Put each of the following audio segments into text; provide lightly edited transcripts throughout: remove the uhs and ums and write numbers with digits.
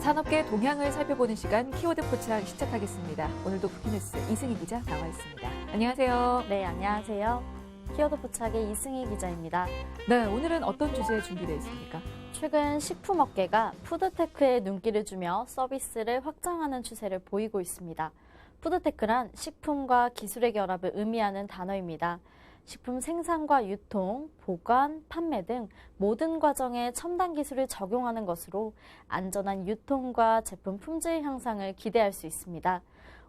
산업계 동향을 살펴보는 시간 키워드 포착 시작하겠습니다. 오늘도 국기뉴스 이승희 기자 나와 있습니다. 안녕하세요. 네, 안녕하세요. 키워드 포착의 이승희 기자입니다. 네, 오늘은 어떤 주제 준비되어 있습니까? 최근 식품업계가 푸드테크에 눈길을 주며 서비스를 확장하는 추세를 보이고 있습니다. 푸드테크란 식품과 기술의 결합을 의미하는 단어입니다. 식품 생산과 유통, 보관, 판매 등 모든 과정에 첨단 기술을 적용하는 것으로 안전한 유통과 제품 품질 향상을 기대할 수 있습니다.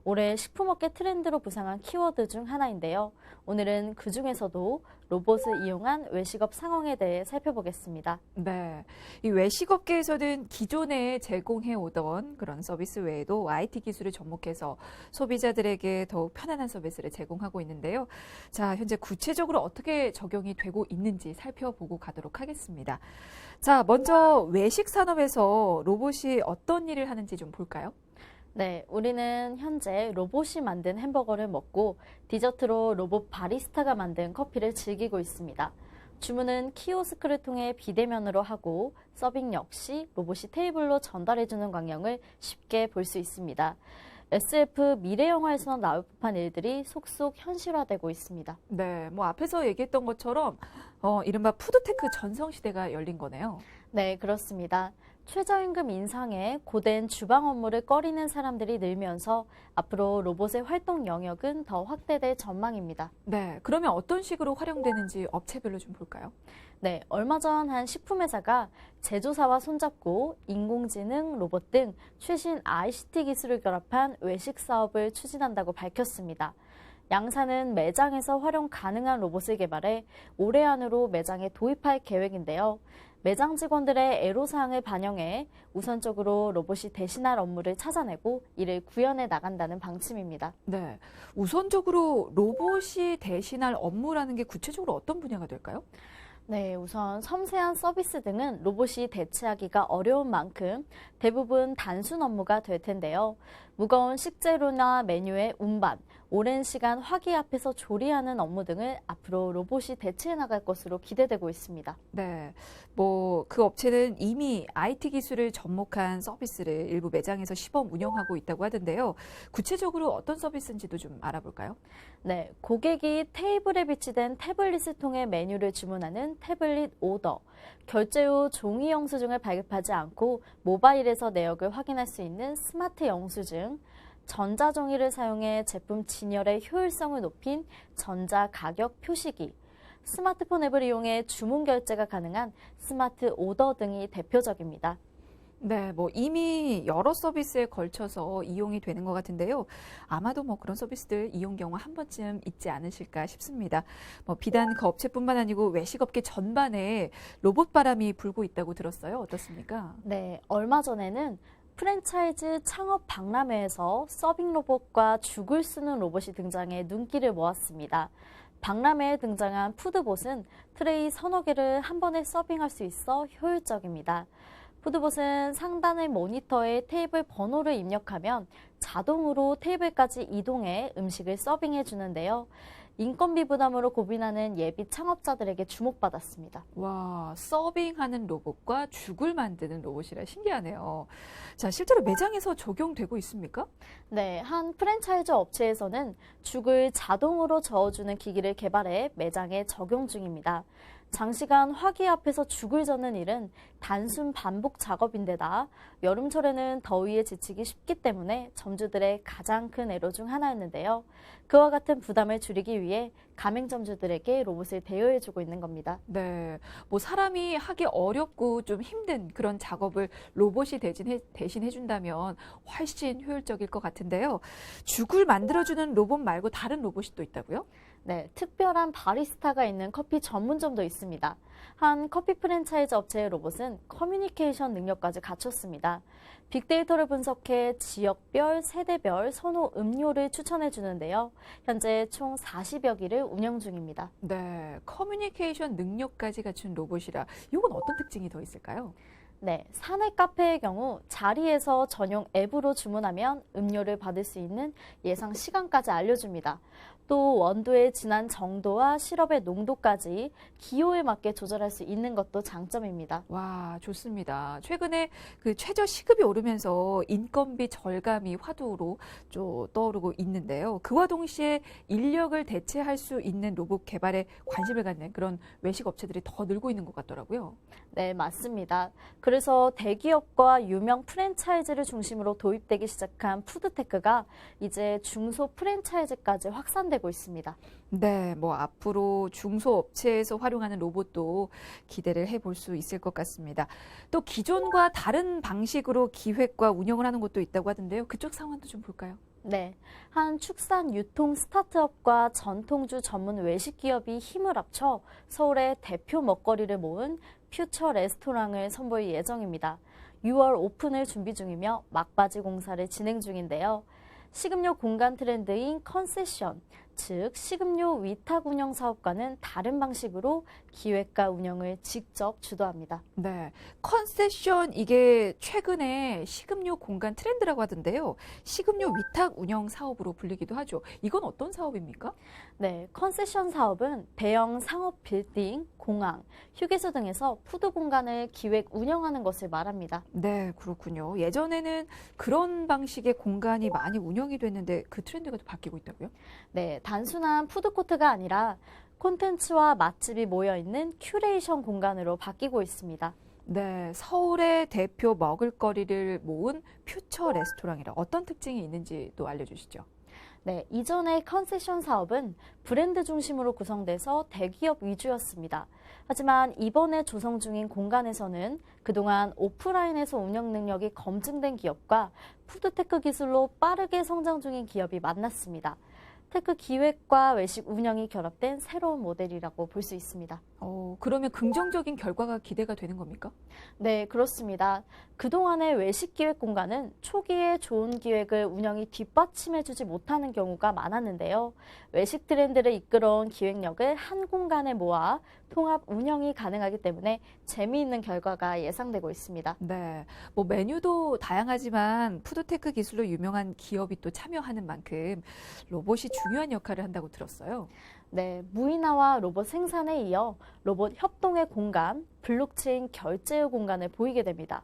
올해 식품업계 트렌드로 부상한 키워드 중 하나인데요. 오늘은 그중에서도 로봇을 이용한 외식업 상황에 대해 살펴보겠습니다. 네, 이 외식업계에서는 기존에 제공해오던 그런 서비스 외에도 IT 기술을 접목해서 소비자들에게 더욱 편안한 서비스를 제공하고 있는데요. 자, 현재 구체적으로 어떻게 적용이 되고 있는지 살펴보고 가도록 하겠습니다. 자, 먼저 외식 산업에서 로봇이 어떤 일을 하는지 좀 볼까요? 네, 우리는 현재 로봇이 만든 햄버거를 먹고 디저트로 로봇 바리스타가 만든 커피를 즐기고 있습니다. 주문은 키오스크를 통해 비대면으로 하고 서빙 역시 로봇이 테이블로 전달해주는 광경을 쉽게 볼 수 있습니다. SF 미래 영화에서 나올 법한 일들이 속속 현실화되고 있습니다. 네, 뭐 앞에서 얘기했던 것처럼 이른바 푸드테크 전성시대가 열린 거네요. 네, 그렇습니다. 최저임금 인상에 고된 주방 업무를 꺼리는 사람들이 늘면서 앞으로 로봇의 활동 영역은 더 확대될 전망입니다. 네, 그러면 어떤 식으로 활용되는지 업체별로 좀 볼까요? 네, 얼마 전 한 식품회사가 제조사와 손잡고 인공지능, 로봇 등 최신 ICT 기술을 결합한 외식 사업을 추진한다고 밝혔습니다. 양사는 매장에서 활용 가능한 로봇을 개발해 올해 안으로 매장에 도입할 계획인데요. 매장 직원들의 애로사항을 반영해 우선적으로 로봇이 대신할 업무를 찾아내고 이를 구현해 나간다는 방침입니다. 네, 우선적으로 로봇이 대신할 업무라는 게 구체적으로 어떤 분야가 될까요? 네, 우선 섬세한 서비스 등은 로봇이 대체하기가 어려운 만큼 대부분 단순 업무가 될 텐데요. 무거운 식재료나 메뉴의 운반, 오랜 시간 화기 앞에서 조리하는 업무 등을 앞으로 로봇이 대체해 나갈 것으로 기대되고 있습니다. 네, 뭐 그 업체는 이미 IT 기술을 접목한 서비스를 일부 매장에서 시범 운영하고 있다고 하던데요. 구체적으로 어떤 서비스인지도 좀 알아볼까요? 네, 고객이 테이블에 비치된 태블릿을 통해 메뉴를 주문하는 태블릿 오더, 결제 후 종이 영수증을 발급하지 않고 모바일에서 내역을 확인할 수 있는 스마트 영수증, 전자종이를 사용해 제품 진열의 효율성을 높인 전자가격 표시기, 스마트폰 앱을 이용해 주문 결제가 가능한 스마트 오더 등이 대표적입니다. 네, 뭐 이미 여러 서비스에 걸쳐서 이용이 되는 것 같은데요. 아마도 뭐 그런 서비스들 이용 경우 한 번쯤 있지 않으실까 싶습니다. 뭐 비단 그 업체뿐만 아니고 외식업계 전반에 로봇 바람이 불고 있다고 들었어요. 어떻습니까? 네, 얼마 전에는 프랜차이즈 창업 박람회에서 서빙 로봇과 죽을 쓰는 로봇이 등장해 눈길을 모았습니다. 박람회에 등장한 푸드봇은 트레이 서너 개를 한 번에 서빙할 수 있어 효율적입니다. 푸드봇은 상단의 모니터에 테이블 번호를 입력하면 자동으로 테이블까지 이동해 음식을 서빙해 주는데요. 인건비 부담으로 고민하는 예비 창업자들에게 주목받았습니다. 와, 서빙하는 로봇과 죽을 만드는 로봇이라 신기하네요. 자, 실제로 매장에서 적용되고 있습니까? 네, 한 프랜차이즈 업체에서는 죽을 자동으로 저어주는 기기를 개발해 매장에 적용 중입니다. 장시간 화기 앞에서 죽을 젓는 일은 단순 반복 작업인데다 여름철에는 더위에 지치기 쉽기 때문에 점주들의 가장 큰 애로 중 하나였는데요. 그와 같은 부담을 줄이기 위해 가맹점주들에게 로봇을 대여해주고 있는 겁니다. 네, 뭐 사람이 하기 어렵고 좀 힘든 그런 작업을 로봇이 대신해준다면 훨씬 효율적일 것 같은데요. 죽을 만들어주는 로봇 말고 다른 로봇이 또 있다고요? 네, 특별한 바리스타가 있는 커피 전문점도 있습니다. 한 커피 프랜차이즈 업체의 로봇은 커뮤니케이션 능력까지 갖췄습니다. 빅데이터를 분석해 지역별, 세대별 선호 음료를 추천해 주는데요. 현재 총 40여 기를 운영 중입니다. 네, 커뮤니케이션 능력까지 갖춘 로봇이라 이건 어떤 특징이 더 있을까요? 네, 사내 카페의 경우 자리에서 전용 앱으로 주문하면 음료를 받을 수 있는 예상 시간까지 알려줍니다. 또 원두의 진한 정도와 시럽의 농도까지 기호에 맞게 조절할 수 있는 것도 장점입니다. 와, 좋습니다. 최근에 그 최저 시급이 오르면서 인건비 절감이 화두로 좀 떠오르고 있는데요. 그와 동시에 인력을 대체할 수 있는 로봇 개발에 관심을 갖는 그런 외식 업체들이 더 늘고 있는 것 같더라고요. 네, 맞습니다. 그래서 대기업과 유명 프랜차이즈를 중심으로 도입되기 시작한 푸드테크가 이제 중소 프랜차이즈까지 확산되고 있습니다. 네, 뭐 앞으로 중소업체에서 활용하는 로봇도 기대를 해볼 수 있을 것 같습니다. 또 기존과 다른 방식으로 기획과 운영을 하는 곳도 있다고 하던데요. 그쪽 상황도 좀 볼까요? 네, 한 축산 유통 스타트업과 전통주 전문 외식 기업이 힘을 합쳐 서울의 대표 먹거리를 모은 퓨처 레스토랑을 선보일 예정입니다. 6월 오픈을 준비 중이며 막바지 공사를 진행 중인데요. 식음료 공간 트렌드인 컨세션, 즉 식음료 위탁 운영 사업과는 다른 방식으로 기획과 운영을 직접 주도합니다. 네, 컨세션 이게 최근에 식음료 공간 트렌드라고 하던데요. 식음료 위탁 운영 사업으로 불리기도 하죠. 이건 어떤 사업입니까? 네, 컨세션 사업은 대형 상업 빌딩, 공항, 휴게소 등에서 푸드 공간을 기획 운영하는 것을 말합니다. 네, 그렇군요. 예전에는 그런 방식의 공간이 많이 운영이 됐는데 그 트렌드가 또 바뀌고 있다고요? 네, 단순한 푸드코트가 아니라 콘텐츠와 맛집이 모여있는 큐레이션 공간으로 바뀌고 있습니다. 네, 서울의 대표 먹을거리를 모은 퓨처 레스토랑이라 어떤 특징이 있는지 또 알려주시죠. 네, 이전의 컨세션 사업은 브랜드 중심으로 구성돼서 대기업 위주였습니다. 하지만 이번에 조성 중인 공간에서는 그동안 오프라인에서 운영 능력이 검증된 기업과 푸드테크 기술로 빠르게 성장 중인 기업이 만났습니다. 테크 기획과 외식 운영이 결합된 새로운 모델이라고 볼 수 있습니다. 그러면 긍정적인 결과가 기대가 되는 겁니까? 네, 그렇습니다. 그동안의 외식 기획 공간은 초기에 좋은 기획을 운영이 뒷받침해주지 못하는 경우가 많았는데요. 외식 트렌드를 이끌어온 기획력을 한 공간에 모아 통합 운영이 가능하기 때문에 재미있는 결과가 예상되고 있습니다. 네, 뭐 메뉴도 다양하지만 푸드테크 기술로 유명한 기업이 또 참여하는 만큼 로봇이 중요한 역할을 한다고 들었어요. 네, 무인화와 로봇 생산에 이어 로봇 협동의 공간, 블록체인 결제의 공간을 보이게 됩니다.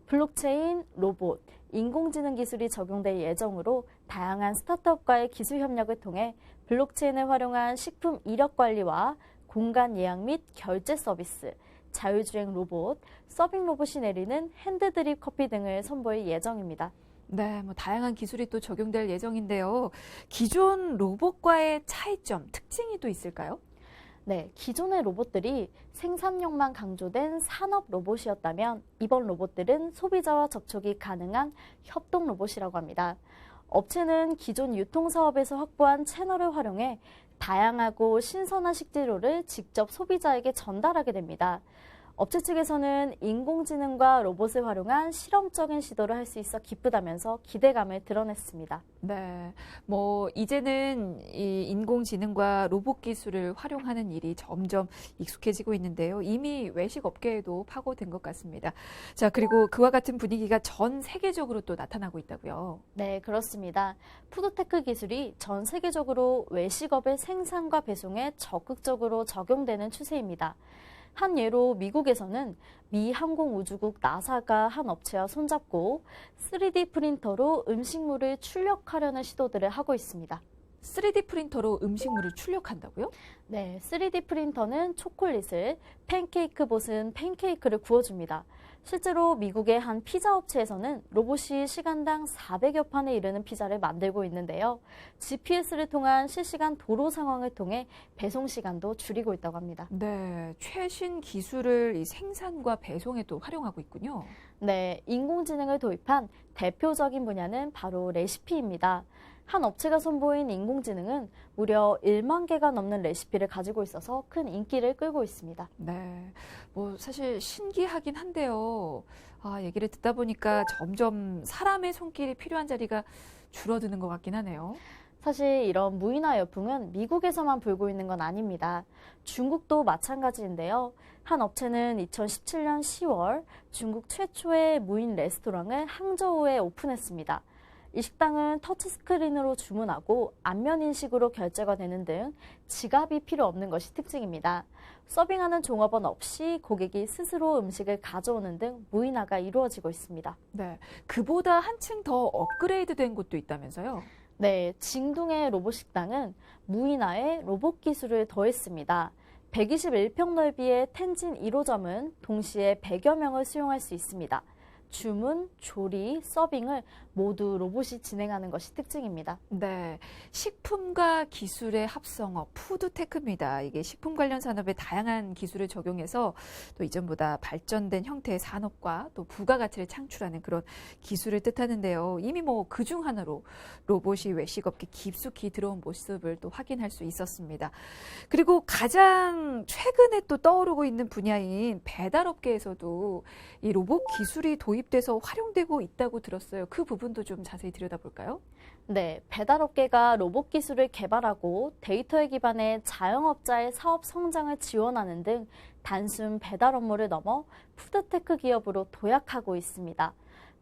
블록체인, 로봇, 인공지능 기술이 적용될 예정으로 다양한 스타트업과의 기술 협력을 통해 블록체인을 활용한 식품 이력 관리와 공간 예약 및 결제 서비스, 자율주행 로봇, 서빙 로봇이 내리는 핸드드립 커피 등을 선보일 예정입니다. 네, 뭐 다양한 기술이 또 적용될 예정인데요. 기존 로봇과의 차이점, 특징이 또 있을까요? 네, 기존의 로봇들이 생산력만 강조된 산업 로봇이었다면 이번 로봇들은 소비자와 접촉이 가능한 협동 로봇이라고 합니다. 업체는 기존 유통사업에서 확보한 채널을 활용해 다양하고 신선한 식재료를 직접 소비자에게 전달하게 됩니다. 업체 측에서는 인공지능과 로봇을 활용한 실험적인 시도를 할 수 있어 기쁘다면서 기대감을 드러냈습니다. 네, 뭐 이제는 이 인공지능과 로봇 기술을 활용하는 일이 점점 익숙해지고 있는데요. 이미 외식 업계에도 파고든 것 같습니다. 자, 그리고 그와 같은 분위기가 전 세계적으로 또 나타나고 있다고요. 네, 그렇습니다. 푸드테크 기술이 전 세계적으로 외식업의 생산과 배송에 적극적으로 적용되는 추세입니다. 한 예로 미국에서는 미 항공우주국 나사가 한 업체와 손잡고 3D 프린터로 음식물을 출력하려는 시도들을 하고 있습니다. 3D 프린터로 음식물을 출력한다고요? 네, 3D 프린터는 초콜릿을, 팬케이크 봇은 팬케이크를 구워줍니다. 실제로 미국의 한 피자 업체에서는 로봇이 시간당 400여 판에 이르는 피자를 만들고 있는데요. GPS를 통한 실시간 도로 상황을 통해 배송 시간도 줄이고 있다고 합니다. 네, 최신 기술을 이 생산과 배송에 또 활용하고 있군요. 네, 인공지능을 도입한 대표적인 분야는 바로 레시피입니다. 한 업체가 선보인 인공지능은 무려 1만 개가 넘는 레시피를 가지고 있어서 큰 인기를 끌고 있습니다. 네, 뭐 사실 신기하긴 한데요. 얘기를 듣다 보니까 점점 사람의 손길이 필요한 자리가 줄어드는 것 같긴 하네요. 사실 이런 무인화 열풍은 미국에서만 불고 있는 건 아닙니다. 중국도 마찬가지인데요. 한 업체는 2017년 10월 중국 최초의 무인 레스토랑을 항저우에 오픈했습니다. 이 식당은 터치스크린으로 주문하고 안면 인식으로 결제가 되는 등 지갑이 필요 없는 것이 특징입니다. 서빙하는 종업원 없이 고객이 스스로 음식을 가져오는 등 무인화가 이루어지고 있습니다. 네, 그보다 한층 더 업그레이드된 곳도 있다면서요? 네, 징둥의 로봇 식당은 무인화에 로봇 기술을 더했습니다. 121평 넓이의 텐진 1호점은 동시에 100여 명을 수용할 수 있습니다. 주문, 조리, 서빙을 모두 로봇이 진행하는 것이 특징입니다. 네, 식품과 기술의 합성어 푸드테크입니다. 이게 식품 관련 산업에 다양한 기술을 적용해서 또 이전보다 발전된 형태의 산업과 또 부가가치를 창출하는 그런 기술을 뜻하는데요. 이미 뭐 그중 하나로 로봇이 외식업계 깊숙이 들어온 모습을 또 확인할 수 있었습니다. 그리고 가장 최근에 또 떠오르고 있는 분야인 배달업계에서도 이 로봇 기술이 도입돼서 활용되고 있다고 들었어요. 그 부분도 좀 자세히 들여다볼까요? 네, 배달업계가 로봇 기술을 개발하고 데이터에 기반해 자영업자의 사업 성장을 지원하는 등 단순 배달 업무를 넘어 푸드테크 기업으로 도약하고 있습니다.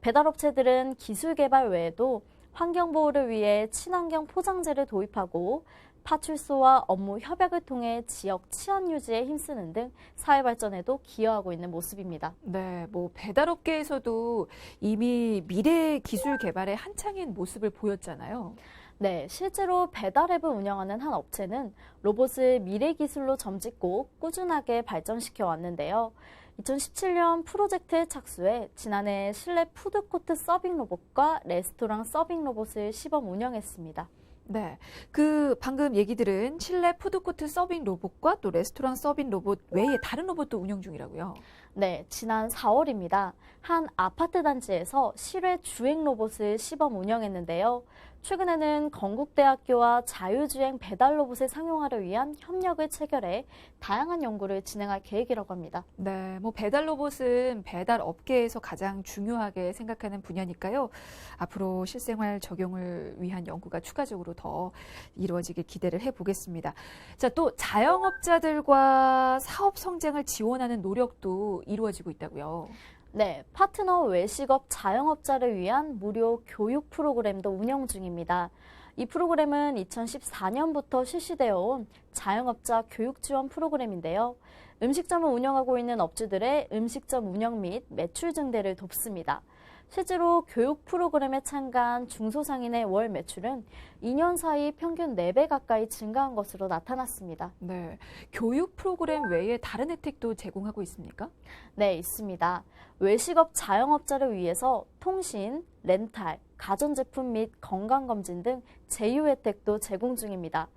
배달업체들은 기술 개발 외에도 환경보호를 위해 친환경 포장재를 도입하고 파출소와 업무 협약을 통해 지역 치안 유지에 힘쓰는 등 사회 발전에도 기여하고 있는 모습입니다. 네, 뭐 배달업계에서도 이미 미래 기술 개발에 한창인 모습을 보였잖아요. 네, 실제로 배달앱을 운영하는 한 업체는 로봇을 미래 기술로 점짓고 꾸준하게 발전시켜 왔는데요. 2017년 프로젝트에 착수해 지난해 실내 푸드코트 서빙 로봇과 레스토랑 서빙 로봇을 시범 운영했습니다. 네, 그 방금 얘기 들은 실내 푸드코트 서빙 로봇과 또 레스토랑 서빙 로봇 외에 다른 로봇도 운영 중이라고요. 네, 지난 4월입니다. 한 아파트 단지에서 실외 주행 로봇을 시범 운영했는데요. 최근에는 건국대학교와 자율주행 배달 로봇을 상용하려 위한 협력을 체결해 다양한 연구를 진행할 계획이라고 합니다. 네, 뭐 배달 로봇은 배달 업계에서 가장 중요하게 생각하는 분야니까요. 앞으로 실생활 적용을 위한 연구가 추가적으로 더 이루어지길 기대를 해보겠습니다. 자, 또 자영업자들과 사업 성장을 지원하는 노력도 이루어지고 있다고요. 네, 파트너 외식업 자영업자를 위한 무료 교육 프로그램도 운영 중입니다. 이 프로그램은 2014년부터 실시되어 온 자영업자 교육 지원 프로그램인데요. 음식점을 운영하고 있는 업주들의 음식점 운영 및 매출 증대를 돕습니다. 실제로 교육 프로그램에 참가한 중소상인의 월 매출은 2년 사이 평균 4배 가까이 증가한 것으로 나타났습니다. 네, 교육 프로그램 외에 다른 혜택도 제공하고 있습니까? 네, 있습니다. 외식업 자영업자를 위해서 통신, 렌탈, 가전제품 및 건강검진 등 제휴 혜택도 제공 중입니다.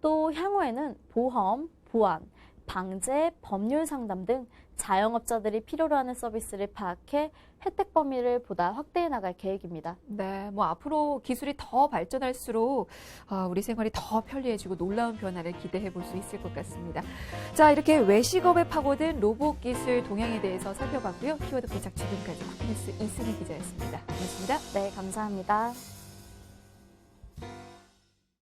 또 향후에는 보험, 보안, 방제, 법률 상담 등 자영업자들이 필요로 하는 서비스를 파악해 혜택 범위를 보다 확대해 나갈 계획입니다. 네, 뭐 앞으로 기술이 더 발전할수록 우리 생활이 더 편리해지고 놀라운 변화를 기대해 볼 수 있을 것 같습니다. 자, 이렇게 외식업에 파고든 로봇 기술 동향에 대해서 살펴봤고요. 키워드 포착 지금까지 쿠키뉴스 이승희 기자였습니다. 고맙습니다. 네, 감사합니다.